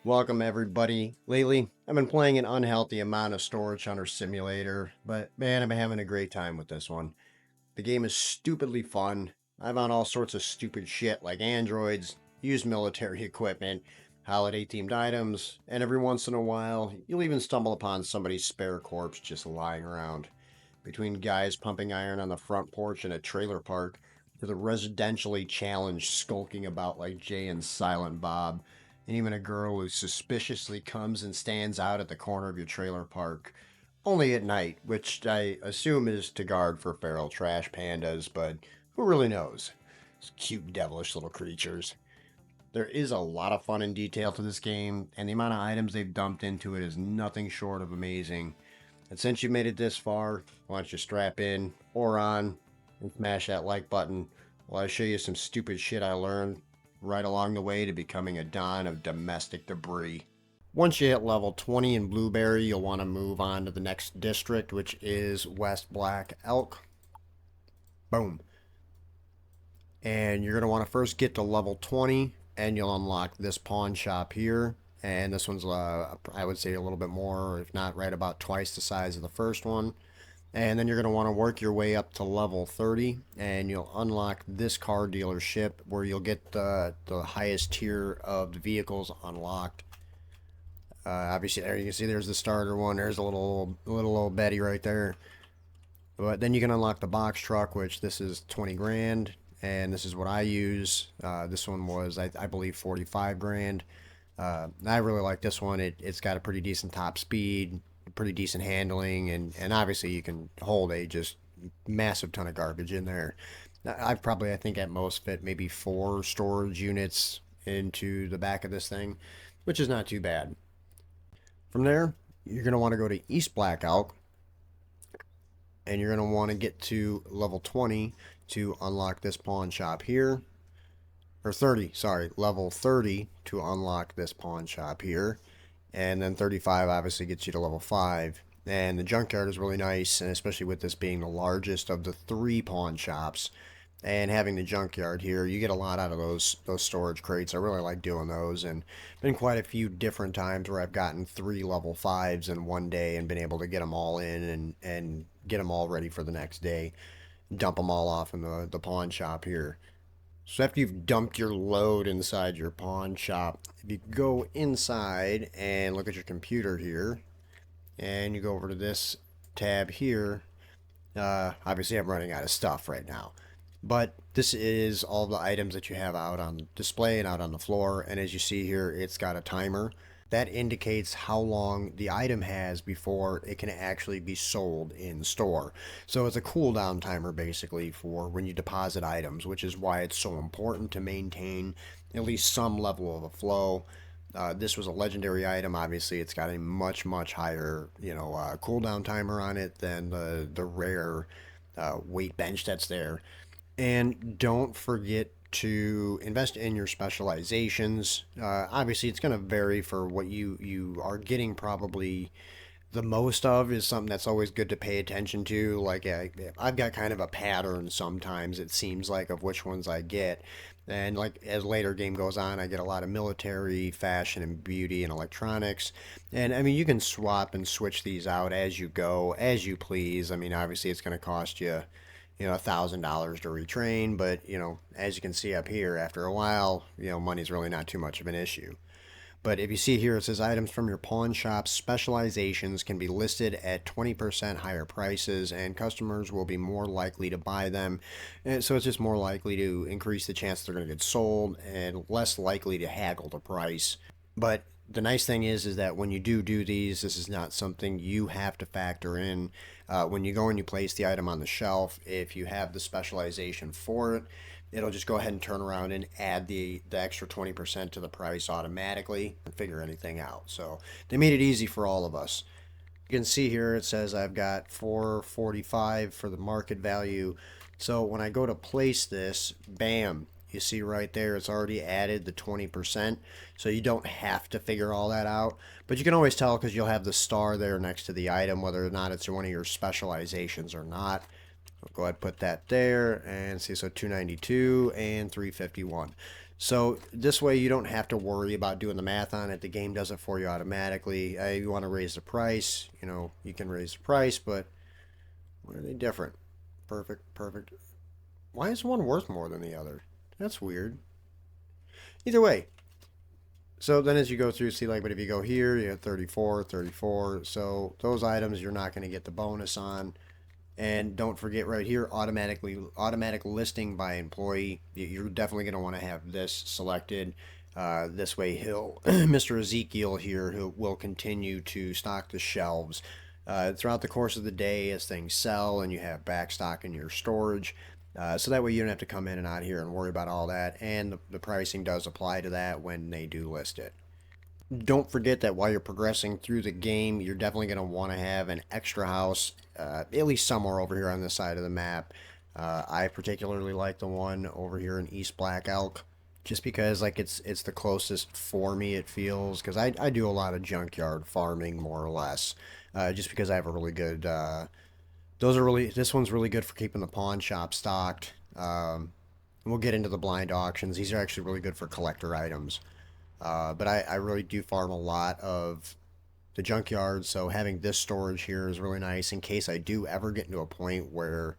Welcome everybody. Lately, I've been playing an unhealthy amount of Storage Hunter Simulator, but man, I'm having a great time with this one. The game is stupidly fun. I found all sorts of stupid shit like androids, used military equipment, holiday themed items, and every once in a while, you'll even stumble upon somebody's spare corpse just lying around. Between guys pumping iron on the front porch in a trailer park, to the residentially challenged skulking about like Jay and Silent Bob, and even a girl who suspiciously comes and stands out at the corner of your trailer park, only at night, which I assume is to guard for feral trash pandas, but who really knows? It's cute, devilish little creatures. There is a lot of fun and detail to this game, and the amount of items they've dumped into it is nothing short of amazing. And since you've made it this far, why don't you strap in or on and smash that like button while I show you some stupid shit I learned right along the way to becoming a don of domestic debris. Once you hit level 20 in Blueberry, you'll want to move on to the next district, which is West Black Elk. Boom. And you're going to want to first get to level 20, and you'll unlock this pawn shop here. And this one's, I would say, a little bit more, if not right about twice the size of the first one. And then you're going to want to work your way up to level 30, and you'll unlock this car dealership where you'll get the highest tier of the vehicles unlocked. Obviously, there you can see there's the starter one. There's a little old Betty right there. But then you can unlock the box truck, which this is 20 grand, and this is what I use. This one was, I believe, 45 grand. I really like this one. It's got a pretty decent top speed, pretty decent handling, and obviously you can hold a just massive ton of garbage in there. I've probably, I think, at most fit maybe 4 storage units into the back of this thing, which is not too bad. From there, you're going to want to go to East Black Elk, and you're going to want to get to level 20 to unlock this pawn shop here. Or 30, sorry, level 30 to unlock this pawn shop here. And then 35 obviously gets you to level 5. And the junkyard is really nice, and especially with this being the largest of the 3 pawn shops, and having the junkyard here, you get a lot out of those storage crates. I really like doing those, and been quite a few different times where I've gotten 3 level 5s in one day and been able to get them all in and get them all ready for the next day. Dump them all off in the pawn shop here. So after you've dumped your load inside your pawn shop, if you go inside and look at your computer here, and you go over to this tab here, obviously I'm running out of stuff right now. But this is all the items that you have out on display and out on the floor. And as you see here, it's got a timer. That indicates how long the item has before it can actually be sold in the store. So it's a cooldown timer basically for when you deposit items, which is why it's so important to maintain at least some level of a flow. This was a legendary item. Obviously, it's got a much higher, cooldown timer on it than the rare weight bench that's there. And don't forget to invest in your specializations. Obviously, it's going to vary for what you are getting. Probably the most of is something that's always good to pay attention to. Like I've got kind of a pattern sometimes, it seems like, of which ones I get. And like as later game goes on, I get a lot of military, fashion, and beauty and electronics. And I mean, you can swap and switch these out as you go, as you please. I mean, obviously, it's going to cost you, $1,000 to retrain, but as you can see up here, after a while, money's really not too much of an issue. But if you see here, it says items from your pawn shop specializations can be listed at 20% higher prices, and customers will be more likely to buy them. And so it's just more likely to increase the chance they're going to get sold and less likely to haggle the price. But the nice thing is that when you do these, this is not something you have to factor in. When you go and you place the item on the shelf, if you have the specialization for it, it'll just go ahead and turn around and add the extra 20% to the price automatically and figure anything out. So they made it easy for all of us. You can see here it says I've got 445 for the market value. So when I go to place this, bam, you see right there it's already added the 20%. So you don't have to figure all that out. But you can always tell because you'll have the star there next to the item, whether or not it's one of your specializations or not. I'll go ahead and put that there and see, so 292 and 351. So this way you don't have to worry about doing the math on it. The game does it for you automatically. You want to raise the price, you know, you can raise the price, but why are they different? Perfect, perfect. Why is one worth more than the other? That's weird. Either way, so then as you go through, see like, but if you go here, you have 34, 34. So those items you're not going to get the bonus on. And don't forget right here, automatic listing by employee. You're definitely going to want to have this selected. This way, Mr. Ezekiel here, who will continue to stock the shelves throughout the course of the day as things sell and you have back stock in your storage. So that way you don't have to come in and out here and worry about all that. And the pricing does apply to that when they do list it. Don't forget that while you're progressing through the game, you're definitely going to want to have an extra house, at least somewhere over here on this side of the map. I particularly like the one over here in East Black Elk, just because like it's the closest for me. It feels because I do a lot of junkyard farming more or less, just because I have a really good. Those are really this one's really good for keeping the pawn shop stocked. We'll get into the blind auctions. These are actually really good for collector items. But I really do farm a lot of the junkyard, so having this storage here is really nice in case I do ever get into a point where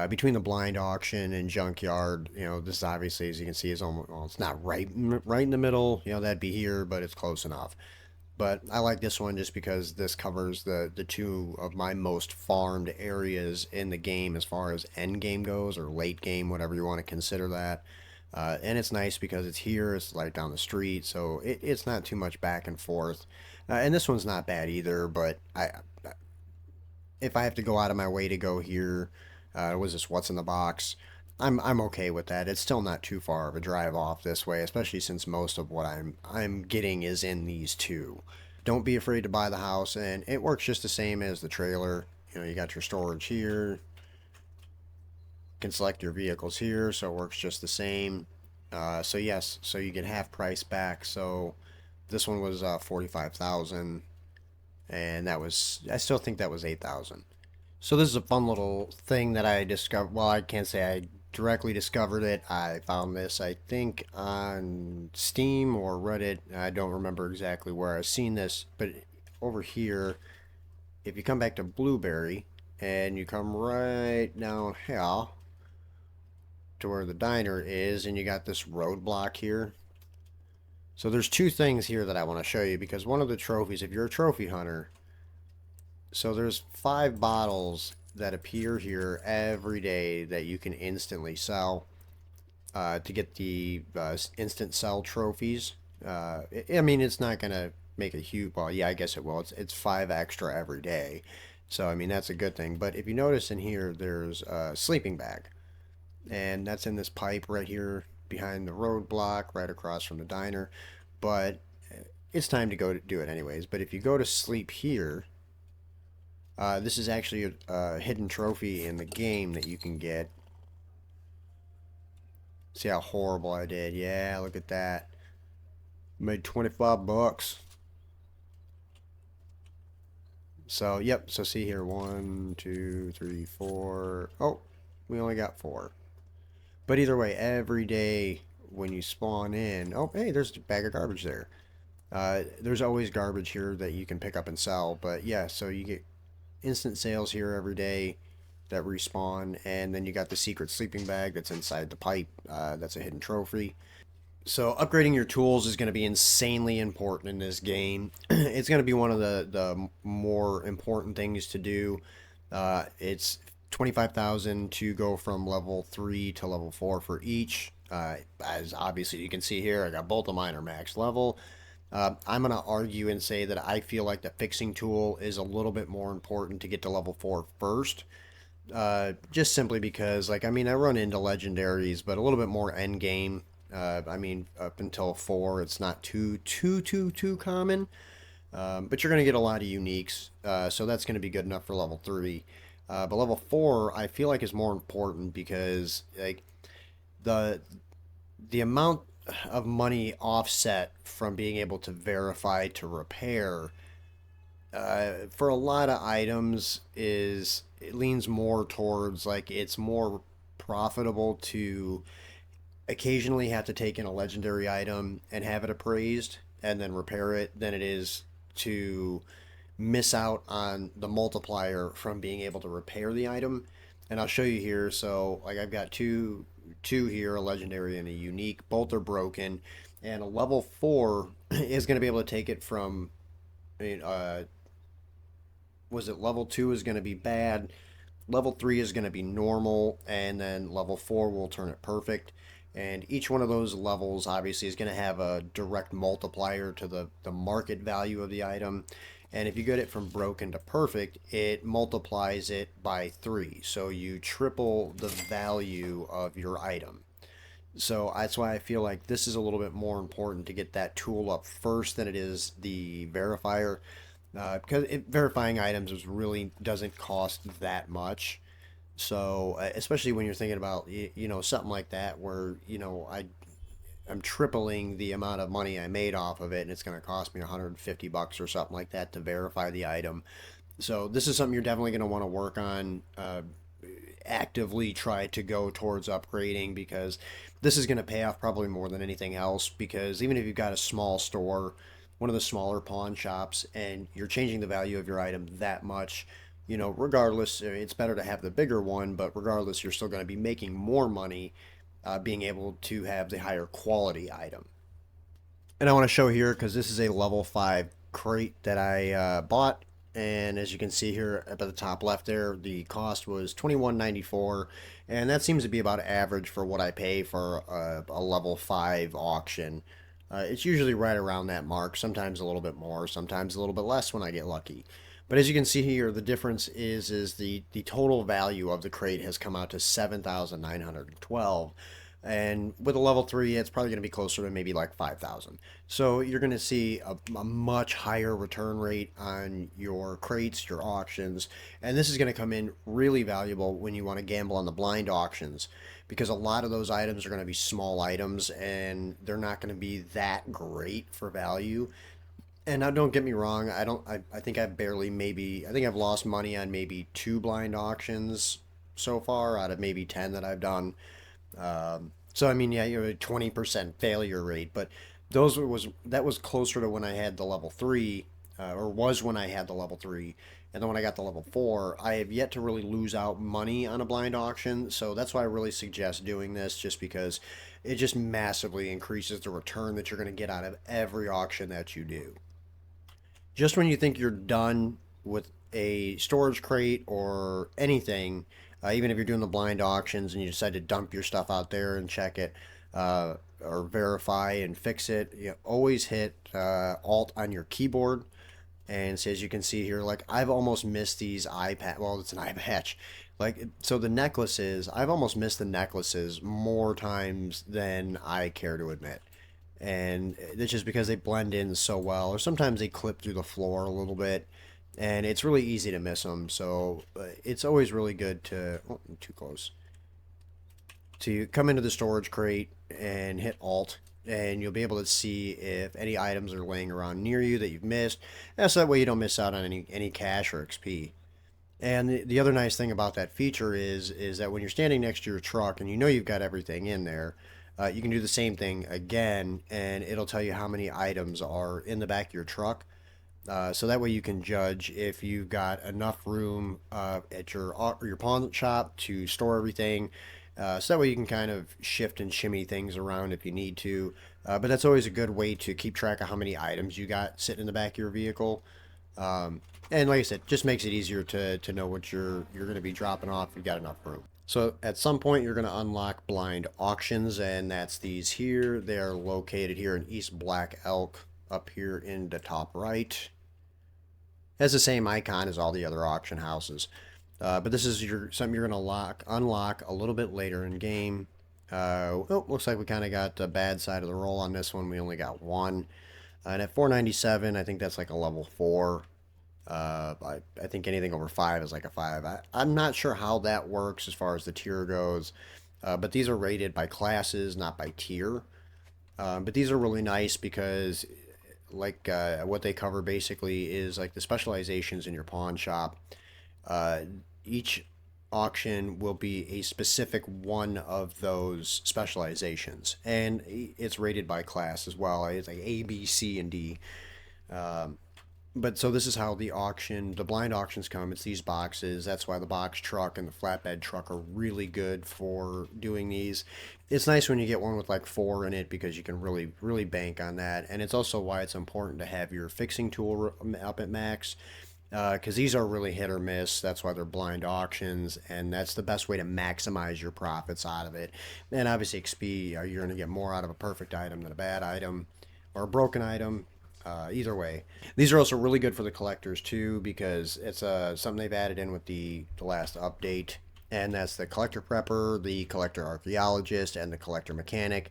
between the blind auction and junkyard, you know, this obviously, as you can see, is almost, well, it's not right in the middle, you know, that'd be here, but it's close enough. But I like this one just because this covers the two of my most farmed areas in the game as far as end game goes, or late game, whatever you want to consider that. And it's nice because it's here, it's like down the street, so it's not too much back and forth. And this one's not bad either, but if I have to go out of my way to go here, was this what's in the box? I'm okay with that. It's still not too far of a drive off this way, especially since most of what I'm getting is in these two. Don't be afraid to buy the house, and it works just the same as the trailer. You know, you got your storage here. You can select your vehicles here, so it works just the same. So yes, so you get half price back. So this one was 45,000, and that was I still think that was 8,000. So this is a fun little thing that I discovered. Well, I can't say I directly discovered it. I found this, I think, on Steam or Reddit. I don't remember exactly where I've seen this, but over here, if you come back to Blueberry and you come right down here to where the diner is, and you got this roadblock here. So there's two things here that I want to show you because one of the trophies, if you're a trophy hunter, so there's 5 bottles that appear here every day that you can instantly sell to get the instant sell trophies. I mean, it's not gonna make a huge. Well, yeah, I guess it will. It's 5 extra every day, so I mean that's a good thing. But if you notice in here, there's a sleeping bag, and that's in this pipe right here behind the roadblock, right across from the diner. But it's time to go to do it anyways. But if you go to sleep here, this is actually a hidden trophy in the game that you can get. See how horrible I did? Yeah, look at that. Made 25 bucks. So, yep. So see here, 1, 2, 3, 4. Oh, we only got 4. But either way, every day when you spawn in, oh, hey, there's a bag of garbage there. There's always garbage here that you can pick up and sell. But yeah, so you get instant sales here every day that respawn, and then you got the secret sleeping bag that's inside the pipe. That's a hidden trophy. So upgrading your tools is going to be insanely important in this game. It's going to be one of the more important things to do. It's 25,000 to go from level 3 to level 4 for each. As obviously you can see here, I got both of mine are max level. I'm going to argue and say that I feel like the fixing tool is a little bit more important to get to level 4 first. Just simply because, like, I mean, I run into legendaries, but a little bit more end game. I mean, up until 4, it's not too common. But you're going to get a lot of uniques, so that's going to be good enough for level 3. But level 4, I feel like is more important because, like, the the amount of money offset from being able to verify to repair for a lot of items is it leans more towards like it's more profitable to occasionally have to take in a legendary item and have it appraised and then repair it than it is to miss out on the multiplier from being able to repair the item. And I'll show you here. So like I've got two here, a legendary and a unique. Both are broken, and a level 4 is going to be able to take it from. I mean, was it level 2 is going to be bad, level 3 is going to be normal, and then level 4 will turn it perfect. And each one of those levels obviously is going to have a direct multiplier to the market value of the item. And if you get it from broken to perfect, it multiplies it by 3. So you triple the value of your item. So that's why I feel like this is a little bit more important to get that tool up first than it is the verifier. Because verifying items is really doesn't cost that much. So especially when you're thinking about something like that where I'm tripling the amount of money I made off of it, and it's going to cost me $150 or something like that to verify the item. So this is something you're definitely going to want to work on. Actively try to go towards upgrading, because this is going to pay off probably more than anything else. Because even if you've got a small store, one of the smaller pawn shops, and you're changing the value of your item that much, regardless, it's better to have the bigger one, but regardless, you're still going to be making more money being able to have the higher quality item. And I want to show here, because this is a level 5 crate that I bought. And as you can see here up at the top left there, the cost was $21.94, and that seems to be about average for what I pay for a level 5 auction. It's usually right around that mark, sometimes a little bit more, sometimes a little bit less when I get lucky. But as you can see here, the difference is the total value of the crate has come out to 7,912. And with a level 3, it's probably going to be closer to maybe like 5,000. So you're going to see a much higher return rate on your crates, your auctions. And this is going to come in really valuable when you want to gamble on the blind auctions, because a lot of those items are going to be small items and they're not going to be that great for value. And now, don't get me wrong, I don't. I think I've barely maybe. I think I've lost money on maybe 2 blind auctions so far out of maybe 10 that I've done. So I mean, yeah, you're a 20% failure rate, but that was closer to when I had the level 3, or was when I had the level 3, and then when I got the level 4, I have yet to really lose out money on a blind auction. So that's why I really suggest doing this, just because it just massively increases the return that you're going to get out of every auction that you do. Just when you think you're done with a storage crate or anything, even if you're doing the blind auctions and you decide to dump your stuff out there and check it, or verify and fix it, you always hit Alt on your keyboard. And so as you can see here, like I've almost missed these eye patch. Well, it's an eye patch. Like, so the necklaces, I've almost missed the necklaces more times than I care to admit. And it's just because they blend in so well, or sometimes they clip through the floor a little bit, and it's really easy to miss them. So it's always really good to, oh, too close, to come into the storage crate and hit Alt, and you'll be able to see if any items are laying around near you that you've missed. And so that way you don't miss out on any cash or XP. And the other nice thing about that feature is that when you're standing next to your truck and you know you've got everything in there, you can do the same thing again, and it'll tell you how many items are in the back of your truck. So that way you can judge if you've got enough room at your pawn shop to store everything. So that way you can kind of shift and shimmy things around if you need to. But that's always a good way to keep track of how many items you got sitting in the back of your vehicle. And like I said, just makes it easier to know what you're going to be dropping off if you've got enough room. So at some point you're going to unlock blind auctions, and that's these here. They are located here in East Black Elk, up here in the top right. Has the same icon as all the other auction houses. But this is something you're going to unlock a little bit later in game. Oh, looks like we kind of got the bad side of the roll on this one. We only got one. And at 497, I think that's like a level 4. I think anything over 5 is like a 5. I'm not sure how that works as far as the tier goes. But these are rated by classes, not by tier. But these are really nice because like what they cover basically is like the specializations in your pawn shop. Each auction will be a specific one of those specializations, and it's rated by class as well. It's like A, B, C, and D. But so this is how the blind auctions come. It's these boxes. That's why the box truck and the flatbed truck are really good for doing these. It's nice when you get one with like 4 in it because you can really bank on that. And it's also why it's important to have your fixing tool up at max, because these are really hit or miss. That's why they're blind auctions, and that's the best way to maximize your profits out of it. And obviously, XP, you're going to get more out of a perfect item than a bad item or a broken item. Either way, these are also really good for the collectors too, because it's something they've added in with the last update, and that's the collector prepper, the collector archaeologist, and the collector mechanic.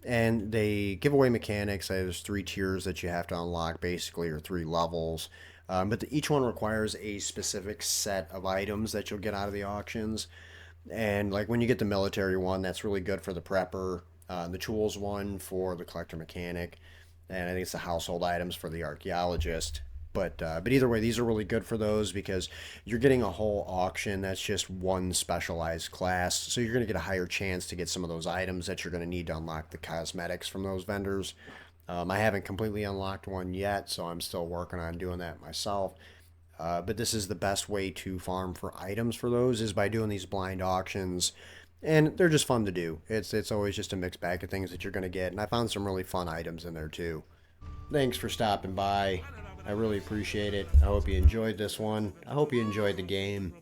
And they give away mechanics. There's 3 tiers that you have to unlock, basically, or 3 levels. But each one requires a specific set of items that you'll get out of the auctions. And like when you get the military one, that's really good for the prepper. The tools one for the collector mechanic, and I think it's the household items for the archaeologist. But either way, these are really good for those because you're getting a whole auction that's just one specialized class, so you're going to get a higher chance to get some of those items that you're going to need to unlock the cosmetics from those vendors. I haven't completely unlocked one yet, so I'm still working on doing that myself. But this is the best way to farm for items for those is by doing these blind auctions, and they're just fun to do. It's always just a mixed bag of things that you're going to get, and I found some really fun items in there too. Thanks for stopping by. I really appreciate it. I hope you enjoyed this one. I hope you enjoyed the game.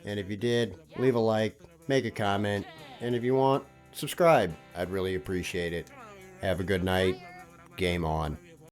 And if you did, leave a like, make a comment, and if you want, subscribe. I'd really appreciate it. Have a good night. Game on.